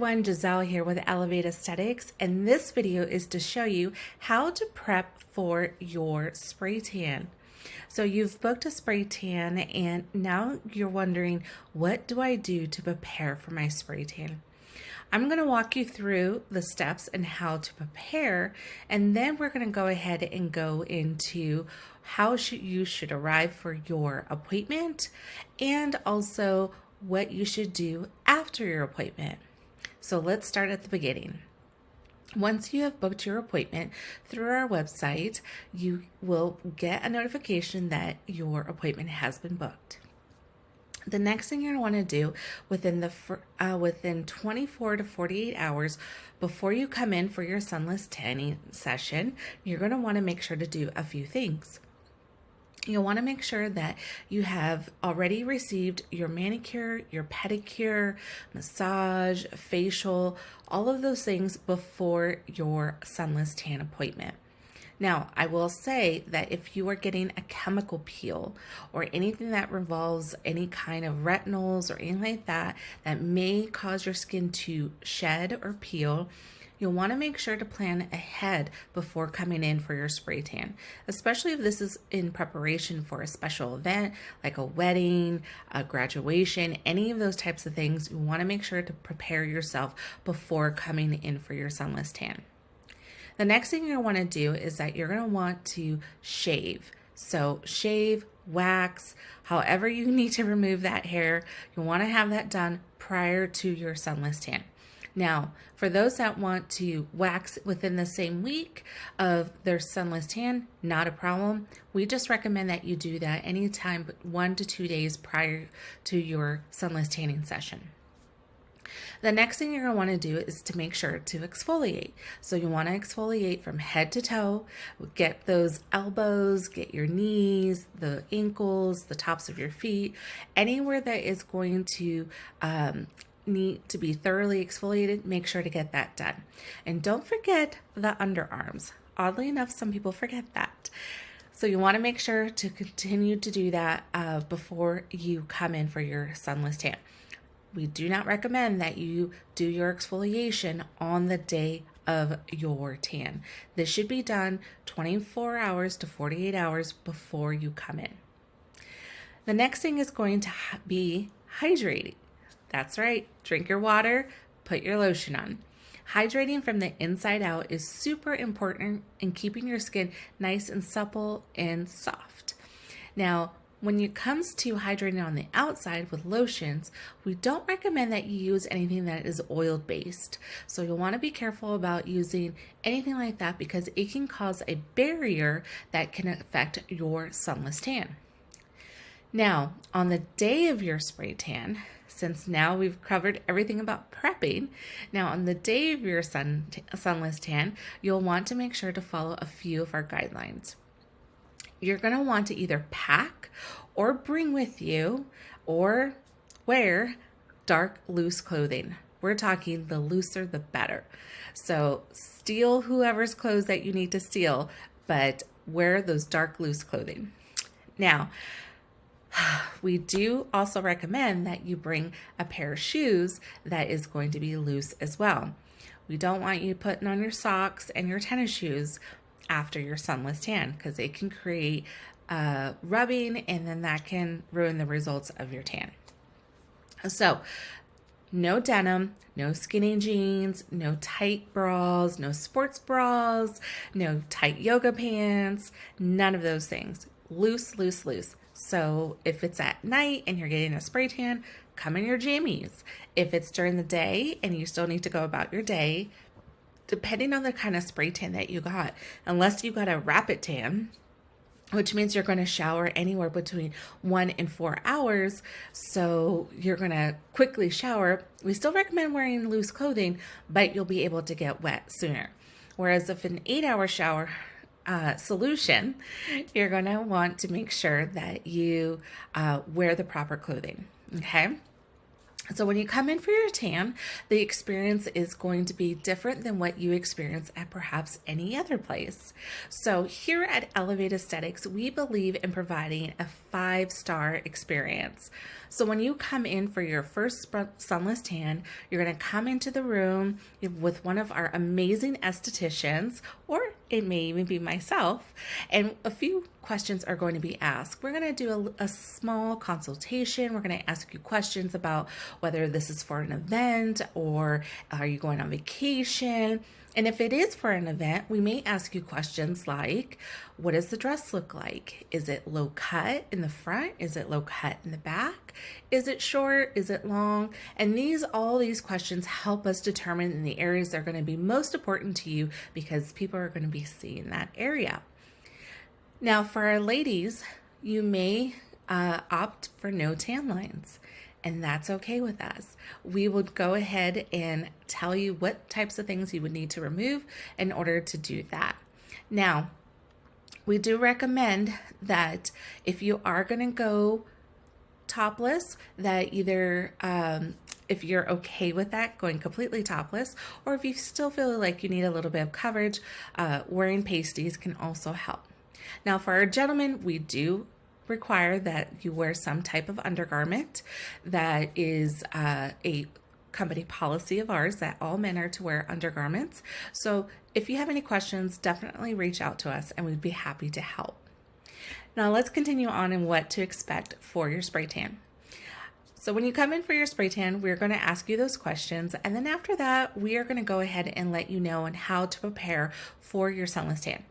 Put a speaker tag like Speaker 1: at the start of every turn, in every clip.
Speaker 1: everyone, Gisel here with Elevate Esthetics, and this video is to show you how to prep for your spray tan. So you've booked a spray tan and now you're wondering, what do I do to prepare for my spray tan? I'm going to walk you through the steps and how to prepare, and then we're going to go ahead and go into how you should arrive for your appointment and also what you should do after your appointment. So let's start at the beginning. Once you have booked your appointment through our website, you will get a notification that your appointment has been booked. The next thing you're going to want to do within 24 to 48 hours before you come in for your sunless tanning session, you're going to want to make sure to do a few things. You'll want to make sure that you have already received your manicure, your pedicure, massage, facial, all of those things before your sunless tan appointment. Now, I will say that if you are getting a chemical peel or anything that revolves any kind of retinols or anything like that, that may cause your skin to shed or peel, you'll want to make sure to plan ahead before coming in for your spray tan, especially if this is in preparation for a special event like a wedding, a graduation, any of those types of things. You want to make sure to prepare yourself before coming in for your sunless tan. The next thing you're going to want to do is that you're going to want to shave. So shave, wax, however you need to remove that hair, you want to have that done prior to your sunless tan. Now, for those that want to wax within the same week of their sunless tan, not a problem. We just recommend that you do that anytime 1 to 2 days prior to your sunless tanning session. The next thing you're going to want to do is to make sure to exfoliate. So you want to exfoliate from head to toe, get those elbows, get your knees, the ankles, the tops of your feet, anywhere that is going to need to be thoroughly exfoliated, make sure to get that done. And don't forget the underarms. Oddly enough, some people forget that. So you want to make sure to continue to do that before you come in for your sunless tan. We do not recommend that you do your exfoliation on the day of your tan. This should be done 24 hours to 48 hours before you come in. The next thing is going to be hydrating. That's right. Drink your water, put your lotion on. Hydrating from the inside out is super important in keeping your skin nice and supple and soft. Now, when it comes to hydrating on the outside with lotions, we don't recommend that you use anything that is oil-based. So you'll want to be careful about using anything like that because it can cause a barrier that can affect your sunless tan. Now, on the day of your spray tan, since now we've covered everything about prepping, now on the day of your sunless tan, you'll want to make sure to follow a few of our guidelines. You're going to want to either pack or bring with you or wear dark, loose clothing. We're talking the looser, the better. So steal whoever's clothes that you need to steal, but wear those dark, loose clothing. Now, we do also recommend that you bring a pair of shoes that is going to be loose as well. We don't want you putting on your socks and your tennis shoes after your sunless tan because it can create rubbing and then that can ruin the results of your tan. So no denim, no skinny jeans, no tight bras, no sports bras, no tight yoga pants, none of those things. Loose, loose, loose. So if it's at night and you're getting a spray tan, come in your jammies. If it's during the day and you still need to go about your day, depending on the kind of spray tan that you got, unless you got a rapid tan, which means you're going to shower anywhere between 1 and 4 hours. So you're going to quickly shower. We still recommend wearing loose clothing, but you'll be able to get wet sooner. Whereas if an 8-hour shower solution, you're going to want to make sure that you wear the proper clothing. Okay. So when you come in for your tan, the experience is going to be different than what you experience at perhaps any other place. So here at Elevate Esthetics, we believe in providing a 5-star experience. So when you come in for your first sunless tan, you're going to come into the room with one of our amazing estheticians, or it may even be myself, and a few questions are going to be asked. We're going to do a small consultation. We're going to ask you questions about whether this is for an event or are you going on vacation. And if it is for an event, we may ask you questions like, what does the dress look like? Is it low cut in the front? Is it low cut in the back? Is it short? Is it long? And all these questions help us determine the areas that are going to be most important to you, because people are going to be seeing that area. Now, for our ladies, you may opt for no tan lines. And that's okay with us. We would go ahead and tell you what types of things you would need to remove in order to do that. Now, we do recommend that if you are going to go topless, that either if you're okay with that, going completely topless, or if you still feel like you need a little bit of coverage, wearing pasties can also help. Now, for our gentlemen, we do require that you wear some type of undergarment. That is a company policy of ours, that all men are to wear undergarments. So if you have any questions, definitely reach out to us and we'd be happy to help. Now let's continue on in what to expect for your spray tan. So when you come in for your spray tan, we're going to ask you those questions, and then after that, we are going to go ahead and let you know on how to prepare for your sunless tan.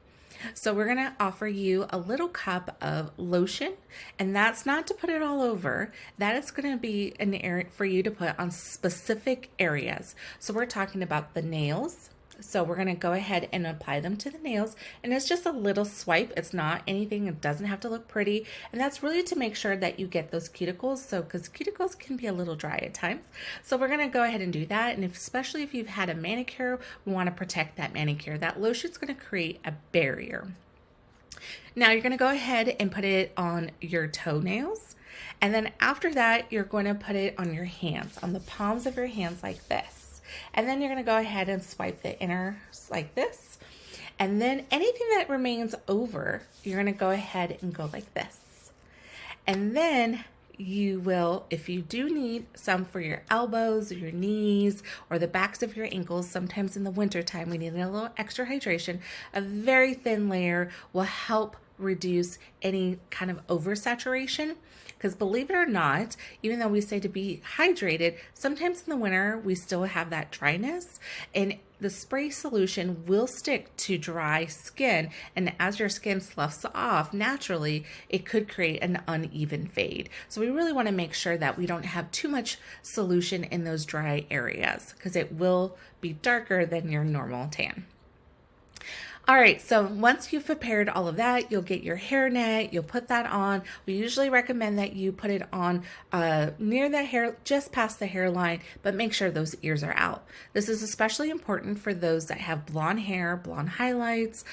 Speaker 1: So we're going to offer you a little cup of lotion, and that's not to put it all over. That is going to be an area for you to put on specific areas. So we're talking about the nails. So we're going to go ahead and apply them to the nails, and it's just a little swipe. It's not anything. It doesn't have to look pretty, and that's really to make sure that you get those cuticles. So because cuticles can be a little dry at times. So we're going to go ahead and do that, and especially if you've had a manicure, we want to protect that manicure. That lotion's going to create a barrier. Now you're going to go ahead and put it on your toenails, and then after that, you're going to put it on your hands, on the palms of your hands like this. And then you're going to go ahead and swipe the inners like this. And then anything that remains over, you're going to go ahead and go like this. And then you will, if you do need some for your elbows or your knees or the backs of your ankles, sometimes in the wintertime we need a little extra hydration, a very thin layer will help reduce any kind of oversaturation. Because believe it or not, even though we say to be hydrated, sometimes in the winter we still have that dryness, and the spray solution will stick to dry skin, and as your skin sloughs off naturally, it could create an uneven fade. So we really want to make sure that we don't have too much solution in those dry areas, because it will be darker than your normal tan. All right, so once you've prepared all of that, you'll get your hairnet, you'll put that on. We usually recommend that you put it on near the hair, just past the hairline, but make sure those ears are out. This is especially important for those that have blonde hair, blonde highlights,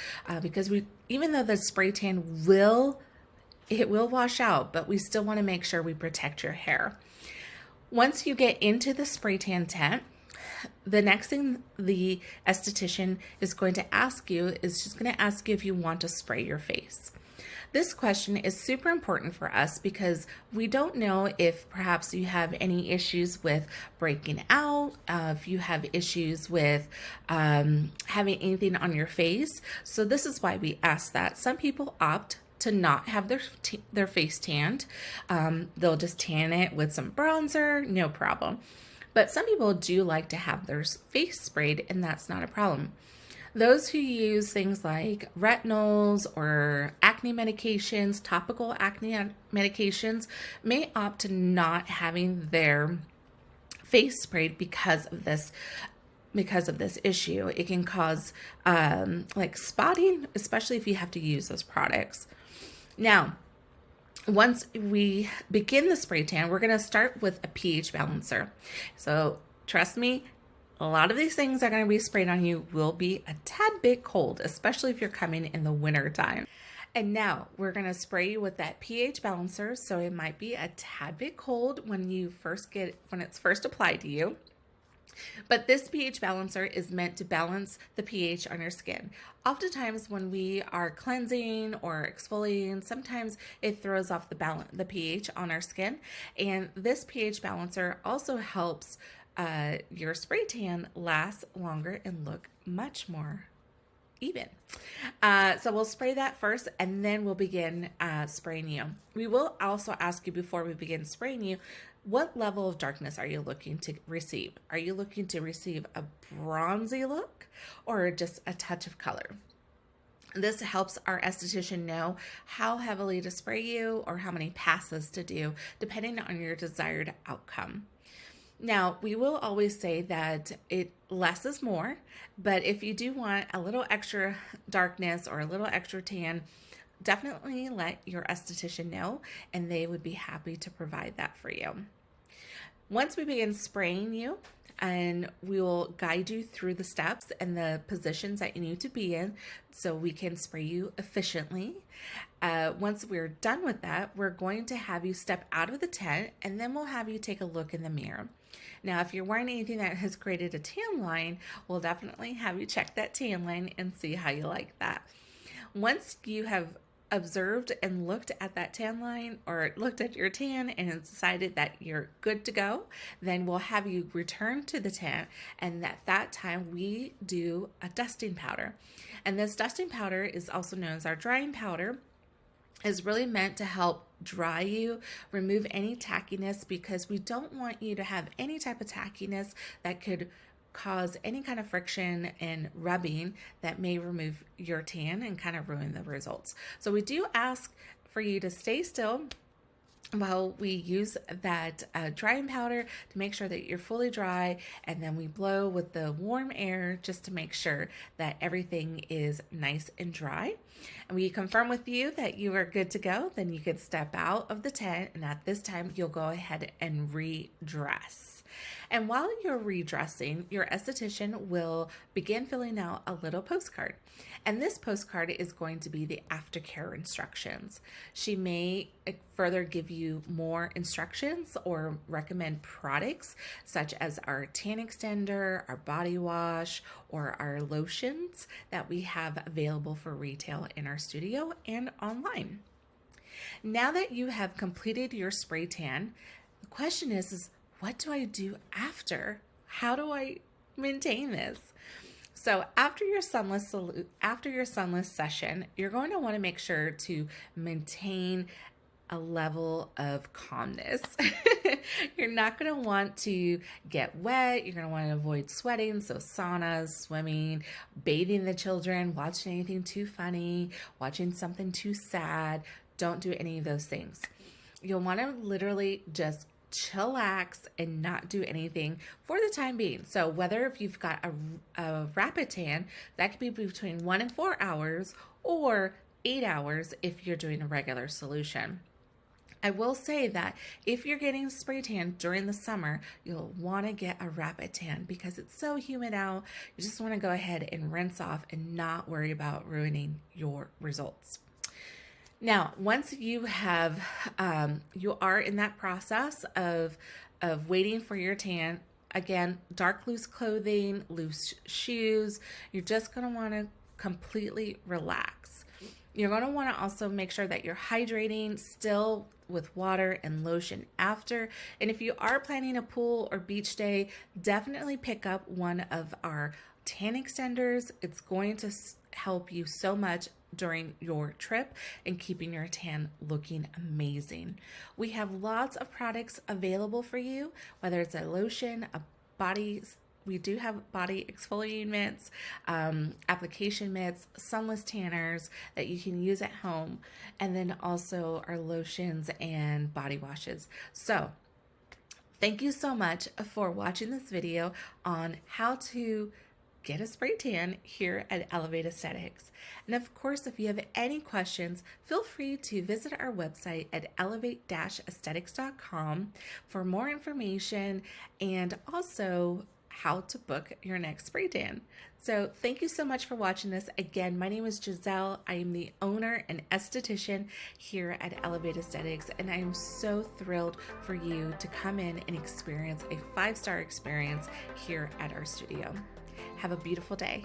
Speaker 1: because even though the spray tan will wash out, but we still want to make sure we protect your hair. Once you get into the spray tan tent, the next thing the esthetician is going to ask you is just going to ask you if you want to spray your face. This question is super important for us because we don't know if perhaps you have any issues with breaking out, if you have issues with having anything on your face. So this is why we ask that. Some people opt to not have their face tanned. They'll just tan it with some bronzer, no problem. But some people do like to have their face sprayed, and that's not a problem. Those who use things like retinols or acne medications, topical acne medications, may opt to not having their face sprayed because of this issue. It can cause like spotting, especially if you have to use those products. Now, once we begin the spray tan, we're going to start with a pH balancer. So trust me, a lot of these things that are going to be sprayed on you will be a tad bit cold, especially if you're coming in the winter time. And now we're going to spray you with that pH balancer. So it might be a tad bit cold when it's first applied to you. But this pH balancer is meant to balance the pH on your skin. Oftentimes when we are cleansing or exfoliating, sometimes it throws off the pH on our skin. And this pH balancer also helps your spray tan last longer and look much more even. So we'll spray that first and then we'll begin spraying you. We will also ask you before we begin spraying you, what level of darkness are you looking to receive? Are you looking to receive a bronzy look or just a touch of color? This helps our esthetician know how heavily to spray you or how many passes to do, depending on your desired outcome. Now, we will always say that less is more, but if you do want a little extra darkness or a little extra tan, definitely let your esthetician know, and they would be happy to provide that for you. Once we begin spraying you, and we will guide you through the steps and the positions that you need to be in so we can spray you efficiently. Once we're done with that, we're going to have you step out of the tent and then we'll have you take a look in the mirror. Now, if you're wearing anything that has created a tan line, we'll definitely have you check that tan line and see how you like that. Once you have observed and looked at that tan line or looked at your tan and decided that you're good to go, then we'll have you return to the tent, and at that time we do a dusting powder. And this dusting powder is also known as our drying powder, is really meant to help dry you, remove any tackiness, because we don't want you to have any type of tackiness that could cause any kind of friction and rubbing that may remove your tan and kind of ruin the results. So we do ask for you to stay still while we use that drying powder to make sure that you're fully dry, and then we blow with the warm air just to make sure that everything is nice and dry. And we confirm with you that you are good to go, then you can step out of the tent, and at this time you'll go ahead and redress. And while you're redressing, your esthetician will begin filling out a little postcard. And this postcard is going to be the aftercare instructions. She may further give you more instructions or recommend products such as our tan extender, our body wash, or our lotions that we have available for retail in our studio and online. Now that you have completed your spray tan, the question is what do I do after? How do I maintain this? So after your sunless session, you're going to want to make sure to maintain a level of calmness. You're not going to want to get wet. You're going to want to avoid sweating. So saunas, swimming, bathing the children, watching anything too funny, watching something too sad. Don't do any of those things. You'll want to literally just chillax and not do anything for the time being. So whether if you've got a rapid tan, that could be between 1 and 4 hours or 8 hours if you're doing a regular solution. I will say that if you're getting spray tan during the summer, you'll want to get a rapid tan because it's so humid out. You just want to go ahead and rinse off and not worry about ruining your results. Now, once you have, you are in that process of waiting for your tan, again, dark loose clothing, loose shoes, you're just going to want to completely relax. You're going to want to also make sure that you're hydrating still with water and lotion after. And if you are planning a pool or beach day, definitely pick up one of our tan extenders. It's going to help you so much during your trip and keeping your tan looking amazing. We have lots of products available for you, whether it's a lotion, a body. We do have body exfoliating mitts, application mitts, sunless tanners that you can use at home, and then also our lotions and body washes. So thank you so much for watching this video on how to get a spray tan here at Elevate Esthetics. And of course, if you have any questions, feel free to visit our website at elevate-esthetics.com for more information and also how to book your next spray tan. So thank you so much for watching this. Again, my name is Giselle. I am the owner and esthetician here at Elevate Esthetics, and I am so thrilled for you to come in and experience a 5-star experience here at our studio. Have a beautiful day.